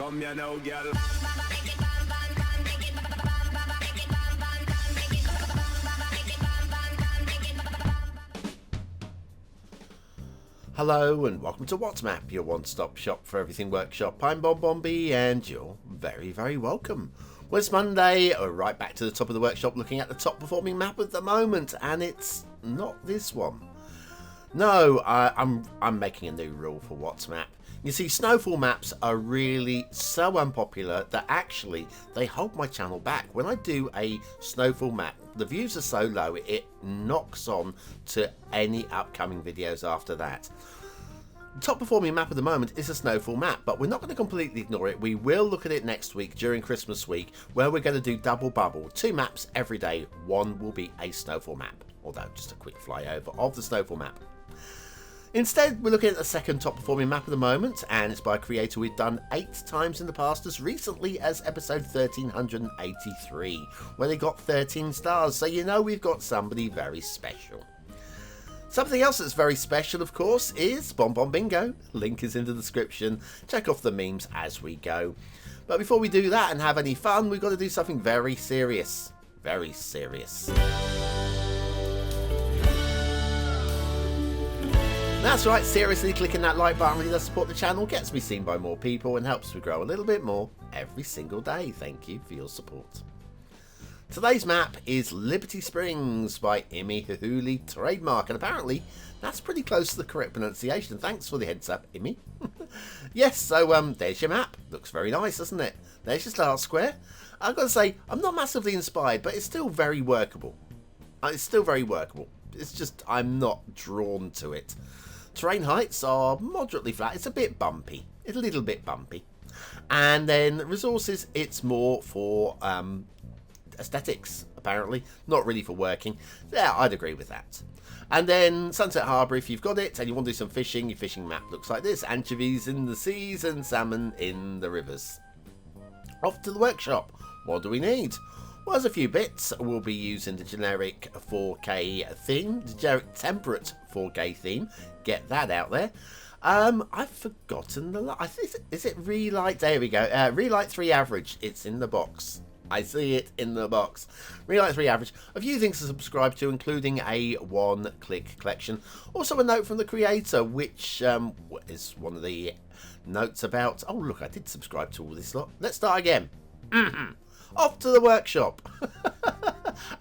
Come here now, girl. Hello and welcome to WhatsMap, your one-stop shop for everything workshop. I'm BonBonB and you're very, very welcome. Well, it's Monday, we're right back to the top of the workshop looking at the top performing map at the moment, and it's not this one. No, I'm making a new rule for WhatsMap. You see, snowfall maps are really so unpopular that actually they hold my channel back. When I do a snowfall map, the views are so low it knocks on to any upcoming videos after that. The top performing map at the moment is a snowfall map, but we're not going to completely ignore it. We will look at it next week during Christmas week, where we're going to do double bubble. 2 maps every day. One will be a snowfall map, although just a quick flyover of the snowfall map. Instead, we're looking at the second top performing map at the moment, and it's by a creator we've done 8 times in the past, as recently as episode 1383, where they got 13 stars, so you know we've got somebody very special. Something else that's very special, of course, is BonBonBingo. Link is in the description. Check off the memes as we go. But before we do that and have any fun, we've got to do something very serious. Very serious. That's right, seriously, clicking that like button really does support the channel, gets me seen by more people and helps me grow a little bit more every single day. Thank you for your support. Today's map is Liberty Springs by IhmeHihhuli trademark, and apparently that's pretty close to the correct pronunciation. Thanks for the heads up, Immy. Yes, so there's your map. Looks very nice, doesn't it? There's your start square. I've got to say, I'm not massively inspired, but it's still very workable. It's still very workable. It's just I'm not drawn to it. Terrain heights are moderately flat. It's a bit bumpy. It's a little bit bumpy. And then resources, it's more for aesthetics, apparently. Not really for working. Yeah, I'd agree with that. And then Sunset Harbour, if you've got it and you want to do some fishing, your fishing map looks like this. Anchovies in the seas and salmon in the rivers. Off to the workshop. What do we need? Well, there's a few bits. We'll be using the generic 4K theme, the generic temperate 4K theme. Get that out there. I've forgotten the is it Relight? There we go. Relight 3 average. It's in the box. I see it in the box. Relight 3 average. A few things to subscribe to, including a one-click collection. Also a note from the creator, which is one of the notes about. Oh look, I did subscribe to all this lot. Let's start again. Off to the workshop.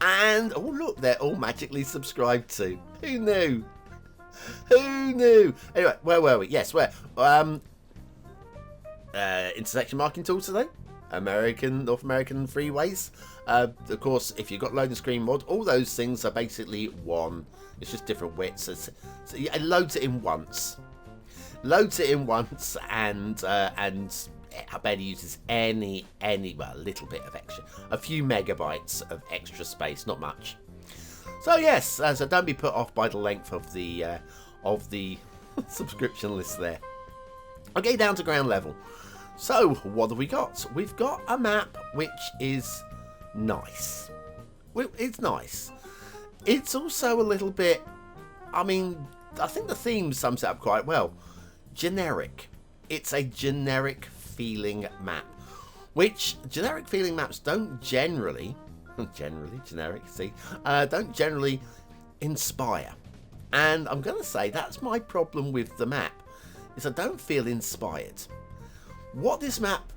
And oh look, they're all magically subscribed to. Who knew? Who knew? Anyway, where were we? Yes, where? Intersection marking tool today. North American freeways. Of course, if you've got loading screen mod, all those things are basically one. It's just different widths. So it loads it in once. Loads it in once, and I barely uses any well, a little bit of extra, a few megabytes of extra space, not much. So yes, so don't be put off by the length of the subscription list there. Okay, down to ground level. So what have we got? We've got a map which is nice. It's nice. It's also a little bit, I mean, I think the theme sums it up quite well. Generic. It's a generic feeling map, which generic feeling maps don't generally don't generally inspire. And I'm going to say that's my problem with the map, is I don't feel inspired. What this map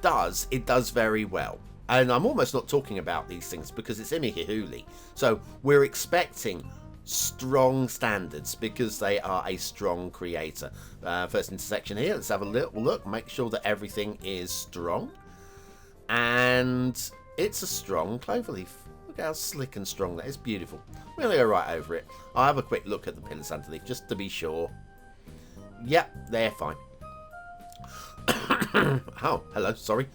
does, it does very well. And I'm almost not talking about these things because it's IhmeHihhuli. So we're expecting strong standards because they are a strong creator. First intersection here, let's have a little look, make sure that everything is strong. And it's a strong cloverleaf. Look how slick and strong that is. Beautiful. We're going to go right over it. I'll have a quick look at the pillars underneath just to be sure. Yep, they're fine. Oh, hello, sorry.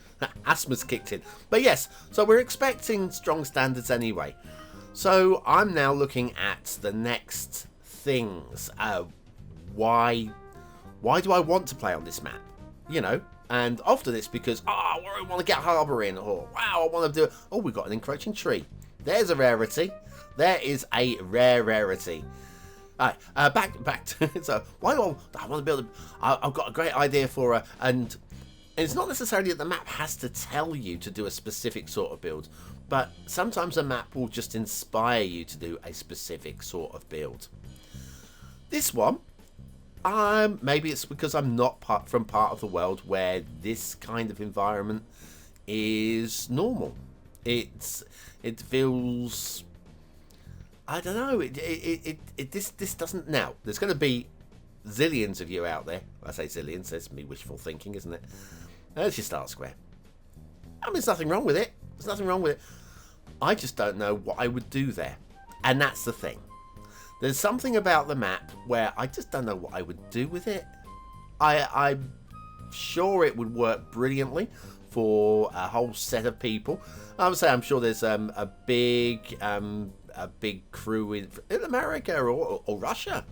Asthma's kicked in. But yes, so we're expecting strong standards anyway. So I'm now looking at the next things. Why do I want to play on this map? You know, and often it's because, I want to get harbour in, or wow, I want to do it. Oh, we've got an encroaching tree. There's a rarity. There is a rare rarity. Alright, back to so why do I want to build I've got a great idea for and it's not necessarily that the map has to tell you to do a specific sort of build, but sometimes a map will just inspire you to do a specific sort of build. This one, maybe it's because I'm not part of the world where this kind of environment is normal. It feels, I don't know. This doesn't. Now there's going to be zillions of you out there. I say zillions. That's me wishful thinking, isn't it? There's your start square. I mean, there's nothing wrong with it. There's nothing wrong with it. I just don't know what I would do there, and that's the thing. There's something about the map where I just don't know what I would do with it. I'm sure it would work brilliantly for a whole set of people. I would say I'm sure there's a big crew in America or Russia.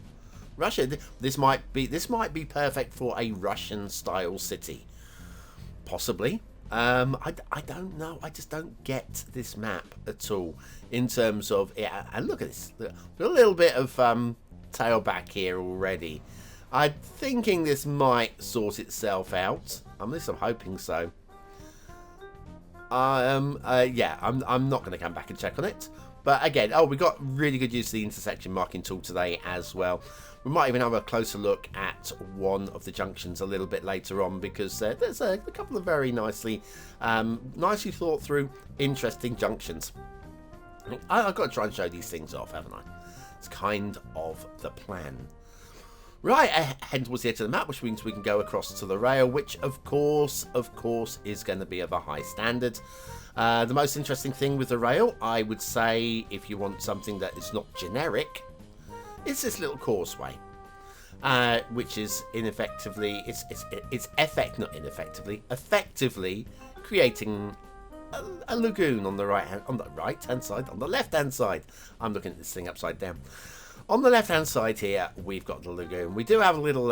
This might be perfect for a Russian style city, possibly. I don't know. I just don't get this map at all in terms of it. And look at this, a little bit of tailback here already. I'm thinking this might sort itself out. At least I'm hoping so. Yeah, I'm not going to come back and check on it. But again, we got really good use of the intersection marking tool today as well. We might even have a closer look at one of the junctions a little bit later on, because there's a couple of very nicely thought through, interesting junctions. I've got to try and show these things off, haven't I? It's kind of the plan. Right, head towards the edge of the map, which means we can go across to the rail, which of course is going to be of a high standard. The most interesting thing with the rail, I would say, if you want something that is not generic, is this little causeway, which is effectively creating a lagoon on the left hand side. I'm looking at this thing upside down. On the left hand side here, we've got the lagoon. We do have a little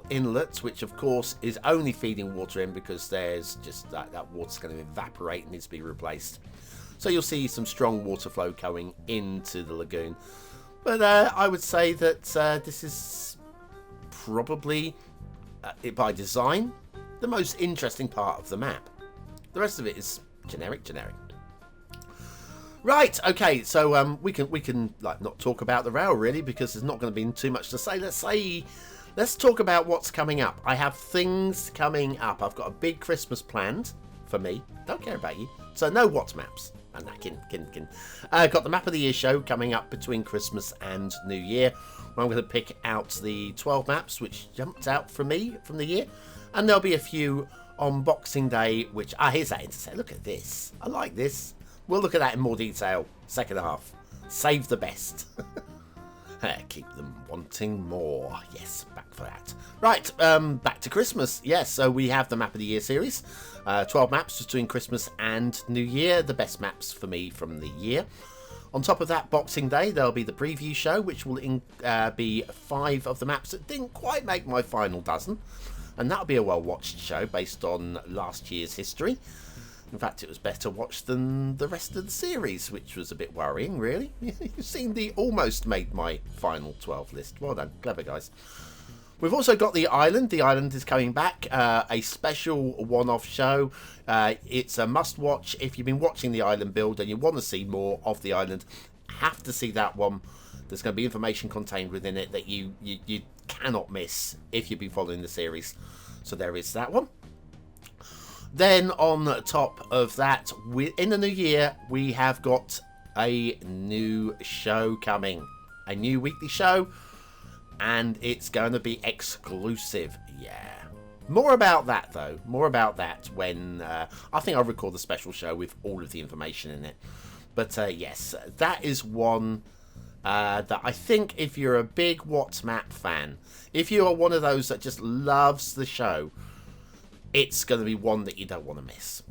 inlet, which of course is only feeding water in, because there's just that water's going to evaporate and needs to be replaced. So you'll see some strong water flow going into the lagoon. But I would say that this is probably, by design, the most interesting part of the map. The rest of it is generic. Right, okay, so we can like not talk about the rail really, because there's not going to be too much to say. Let's talk about what's coming up. I have things coming up. I've got a big Christmas planned for me. Don't care about you. So no what maps. And that got the Map of the Year show coming up between Christmas and New Year. I'm going to pick out the 12 maps which jumped out for me from the year, and there'll be a few on Boxing Day. Which here's that interset. Look at this. I like this. We'll look at that in more detail. Second half. Save the best. Keep them wanting more. Yes, back for that. Right, back to Christmas. Yes, so we have the Map of the Year series. 12 maps between Christmas and New Year. The best maps for me from the year. On top of that, Boxing Day, there'll be the preview show, which will be 5 of the maps that didn't quite make my final dozen. And that'll be a well-watched show based on last year's history. In fact, it was better watched than the rest of the series, which was a bit worrying, really. You've seen the almost made my final 12 list. Well done. Clever, guys. We've also got The Island. The Island is coming back. A special one-off show. It's a must-watch. If you've been watching The Island build and you want to see more of The Island, have to see that one. There's going to be information contained within it that you cannot miss if you've been following the series. So there is that one. Then on top of that, in the new year, we have got a new show coming. A new weekly show. And it's going to be exclusive. Yeah. More about that, though. More about that when... I think I'll record the special show with all of the information in it. But yes, that is one that I think if you're a big What's Map fan, if you are one of those that just loves the show, it's going to be one that you don't want to miss.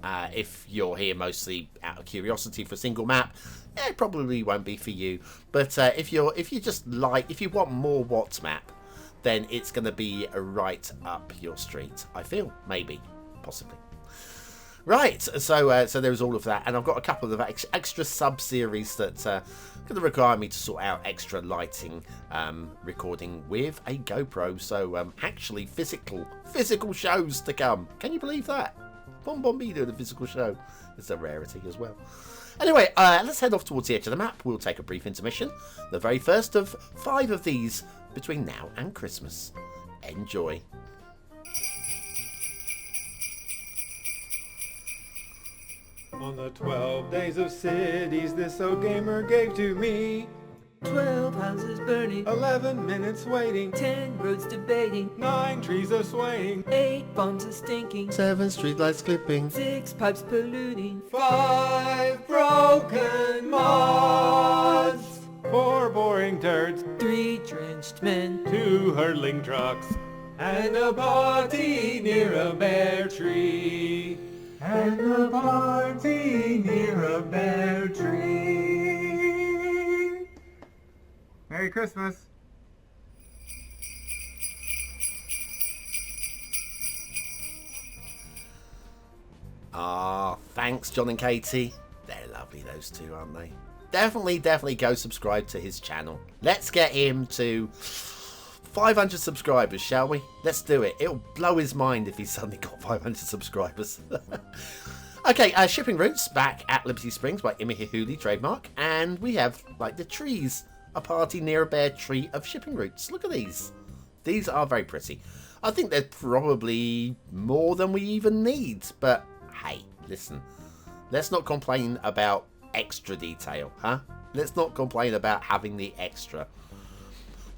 If you're here mostly out of curiosity for a single map, it probably won't be for you. But if you want more What's Map, then it's going to be right up your street. I feel, maybe, possibly. Right, so there's all of that, and I've got a couple of extra sub-series that going to require me to sort out extra lighting recording with a GoPro, so actually physical shows to come. Can you believe that? BonBonB doing a physical show. It's a rarity as well. Anyway, let's head off towards the edge of the map. We'll take a brief intermission, the very first of 5 of these between now and Christmas. Enjoy. On the 12 days of cities this old gamer gave to me, 12 houses burning, 11 minutes waiting, 10 roads debating, 9 trees a swaying, 8 bombs a stinking, 7 streetlights clipping, 6 pipes polluting, 5 broken mods, 4 boring turds, 3 drenched men, 2 hurtling trucks, and a party near a bare tree. And a party near a bare tree. Merry Christmas. Ah, thanks John and Katie. They're lovely, those two, aren't they? Definitely go subscribe to his channel. Let's get him to 500 subscribers, shall we? Let's do it. It'll blow his mind if he's suddenly got 500 subscribers. Okay, shipping routes back at Liberty Springs by IhmeHihhuli trademark, and we have like the trees, a party near a bare tree of shipping routes. Look at these. These are very pretty. I think they're probably more than we even need, but hey, listen, let's not complain about extra detail, huh? Let's not complain about having the extra.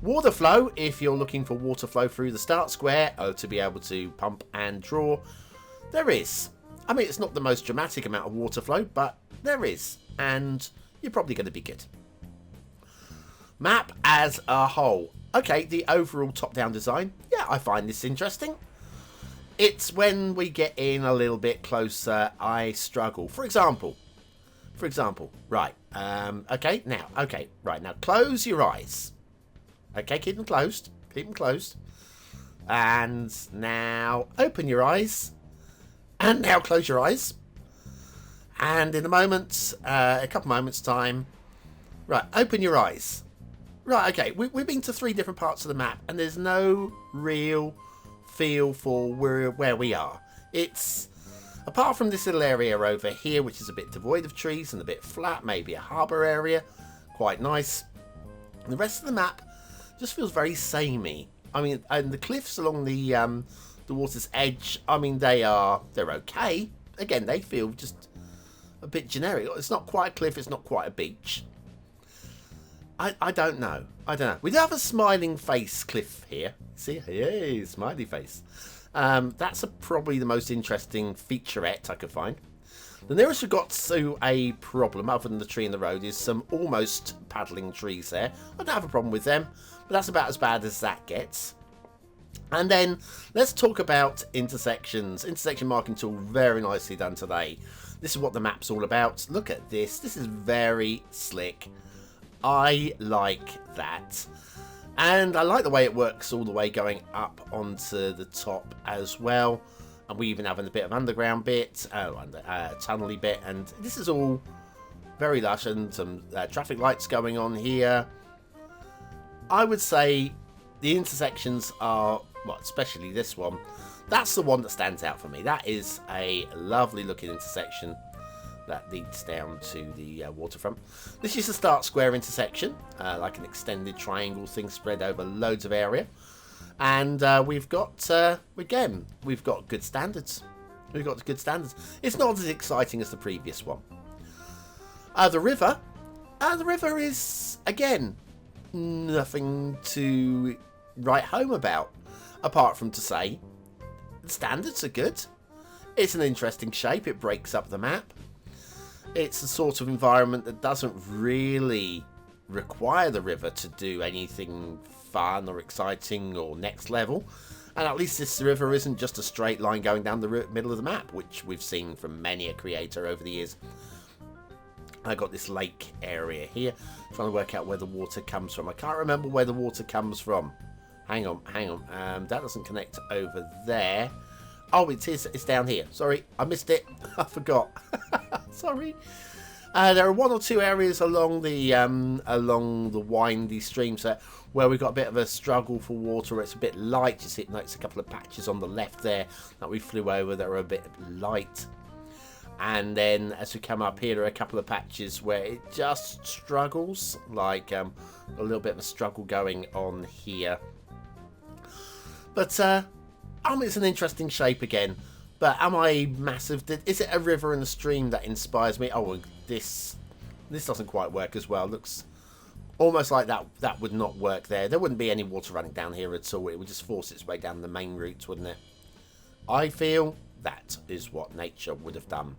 Water flow, if you're looking for water flow through the start square to be able to pump and draw, there is. I mean, it's not the most dramatic amount of water flow, but there is, and you're probably going to be good. Map as a whole. Okay, the overall top-down design, yeah, I find this interesting. It's when we get in a little bit closer, I struggle. For example, right, okay, now close your eyes. Okay, keep them closed. And now open your eyes. And now close your eyes. And in a moment, a couple moments time. Right, open your eyes. Right, okay, we've been to 3 different parts of the map, and there's no real feel for where we are. It's, apart from this little area over here, which is a bit devoid of trees and a bit flat, maybe a harbour area, quite nice. And the rest of the map just feels very samey. I mean, and the cliffs along the water's edge, I mean, they're okay. Again, they feel just a bit generic. It's not quite a cliff, it's not quite a beach. I don't know. We do have a smiling face cliff here. See, hey, smiley face. That's probably the most interesting featurette I could find. The nearest we've got to a problem, other than the tree in the road, is some almost paddling trees there. I don't have a problem with them, but that's about as bad as that gets. And then let's talk about intersections. Intersection marking tool, very nicely done today. This is what the map's all about. Look at this. This is very slick. I like that. And I like the way it works all the way going up onto the top as well. And we even have a bit of underground bit, tunnely bit, and this is all very lush, and some traffic lights going on here. I would say the intersections are, well, especially this one, that's the one that stands out for me. That is a lovely looking intersection that leads down to the waterfront. This is a start square intersection, like an extended triangle thing spread over loads of area. And we've got, again, we've got good standards. It's not as exciting as the previous one. The river is, again, nothing to write home about, apart from to say the standards are good. It's an interesting shape. It breaks up the map. It's the sort of environment that doesn't really require the river to do anything fun or exciting or next level, and at least this river isn't just a straight line going down the middle of the map, which we've seen from many a creator over the years. I got this lake area here, trying to work out where the water comes from. I can't remember where the water comes from. Hang on, that doesn't connect over there. Oh, it is. It's down here. Sorry, I missed it. I forgot. Sorry. There are one or two areas along the windy stream set where we've got a bit of a struggle for water. It's a bit light. You see, notice a couple of patches on the left there that we flew over that are a bit light. And then as we come up here, there are a couple of patches where it just struggles, like a little bit of a struggle going on here. But it's an interesting shape again. But am I massive? Is it a river and a stream that inspires me? Oh, this doesn't quite work as well. Looks almost like that would not work there. There wouldn't be any water running down here at all. It would just force its way down the main route, wouldn't it? I feel that is what nature would have done.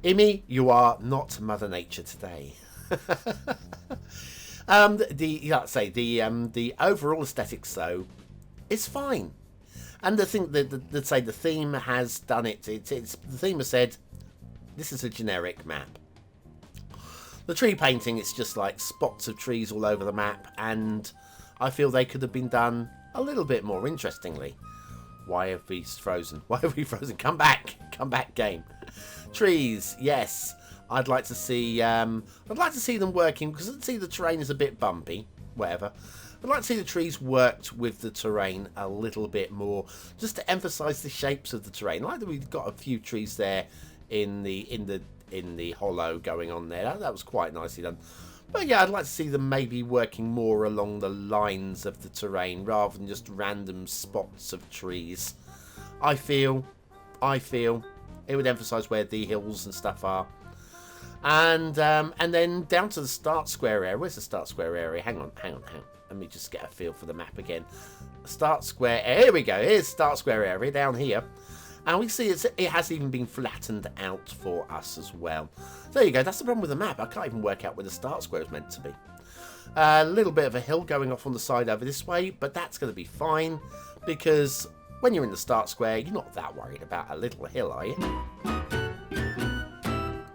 Immy, you are not Mother Nature today. The overall aesthetics though is fine. And the thing that the theme has done it. The theme has said this is a generic map. The tree painting, it's just like spots of trees all over the map, and I feel they could have been done a little bit more interestingly. Why have we frozen? Why have we frozen? Come back, game. Trees, yes. I'd like to see them working, because I see the terrain is a bit bumpy. Whatever. I'd like to see the trees worked with the terrain a little bit more, just to emphasise the shapes of the terrain. Like we've got a few trees there in the hollow going on there. That was quite nicely done. But yeah, I'd like to see them maybe working more along the lines of the terrain rather than just random spots of trees. I feel it would emphasise where the hills and stuff are. And then down to the start square area. Where's the start square area? Hang on. Let me just get a feel for the map again. Start square. Here we go. Here's start square area down here. And we see it has even been flattened out for us as well. So there you go. That's the problem with the map. I can't even work out where the start square is meant to be. A little bit of a hill going off on the side over this way. But that's going to be fine. Because when you're in the start square, you're not that worried about a little hill, are you?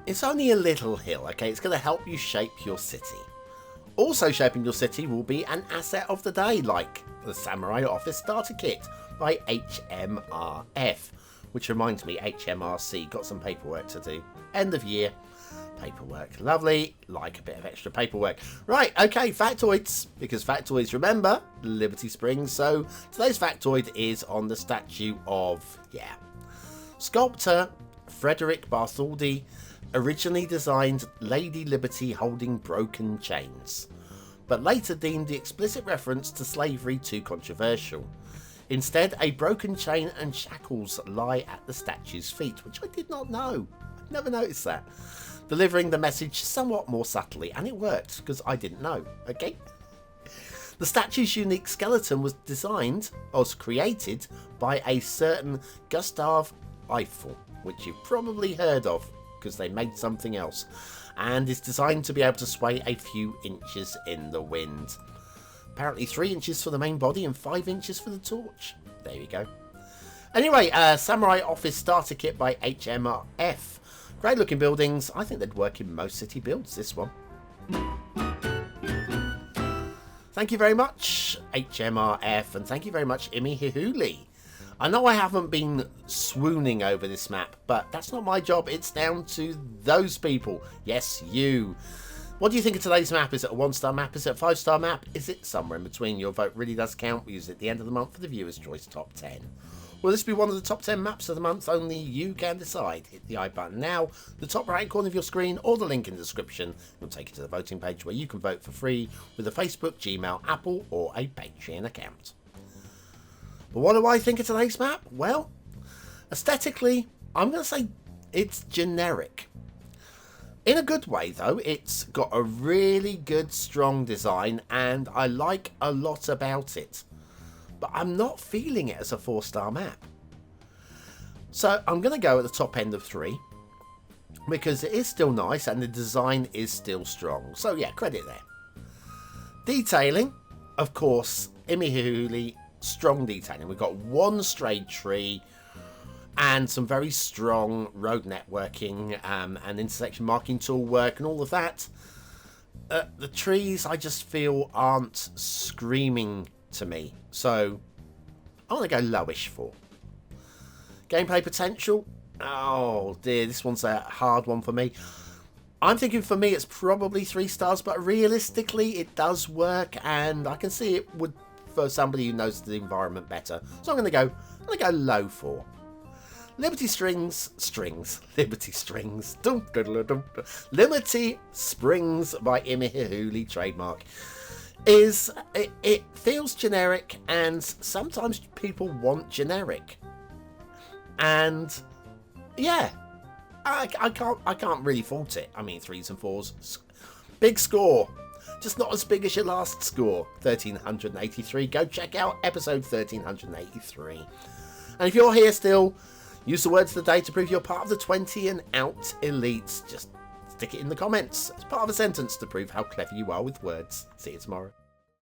It's only a little hill, okay? It's going to help you shape your city. Also shaping your city will be an asset of the day, like the Samurai Office Starter Kit by hmrf. Which reminds me, HMRC got some paperwork to do. End of year paperwork. Lovely. Like a bit of extra paperwork. Right, okay, factoids. Because factoids, remember, Liberty Springs. So today's factoid is on the statue of, sculptor Frederick Bartholdi originally designed Lady Liberty holding broken chains, but later deemed the explicit reference to slavery too controversial. Instead, a broken chain and shackles lie at the statue's feet, which I did not know. I never noticed that. Delivering the message somewhat more subtly, and it worked, because I didn't know, okay? The statue's unique skeleton was created by a certain Gustav Eiffel, which you've probably heard of, because they made something else, and is designed to be able to sway a few inches in the wind. Apparently 3 inches for the main body and 5 inches for the torch. There you go. Anyway, Samurai Office Starter Kit by hmrf. Great looking buildings. I think they'd work in most city builds, this one. Thank you very much, hmrf, and thank you very much, IhmeHihhuli. I know I haven't been swooning over this map, but that's not my job. It's down to those people. Yes, you. What do you think of today's map? Is it a 1-star map? Is it a 5-star map? Is it somewhere in between? Your vote really does count. We use it at the end of the month for the Viewer's Choice Top 10. Will this be one of the top 10 maps of the month? Only you can decide. Hit the I button now, the top right corner of your screen, or the link in the description. It'll take you to the voting page where you can vote for free with a Facebook, Gmail, Apple, or a Patreon account. But what do I think of today's map? Well, aesthetically, I'm going to say it's generic. In a good way, though. It's got a really good, strong design, and I like a lot about it. But I'm not feeling it as a 4-star map. So I'm going to go at the top end of 3, because it is still nice, and the design is still strong. So yeah, credit there. Detailing, of course, IhmeHihhuli, strong detailing. We've got one straight tree and some very strong road networking and intersection marking tool work and all of that. The trees, I just feel, aren't screaming to me, so I want to go lowish for. Gameplay potential? Oh dear, this one's a hard one for me. I'm thinking for me it's probably 3 stars, but realistically it does work, and I can see it would for somebody who knows the environment better. So I'm going to go low 4. Liberty Springs Liberty Springs by IhmeHihhuli trademark is it feels generic, and sometimes people want generic, and yeah, I can't really fault it. I mean, 3s and 4s, big score, just not as big as your last score, 1383. Go check out episode 1383. And if you're here still, use the words of the day to prove you're part of the 20 and out elites. Just stick it in the comments as part of a sentence to prove how clever you are with words. See you tomorrow.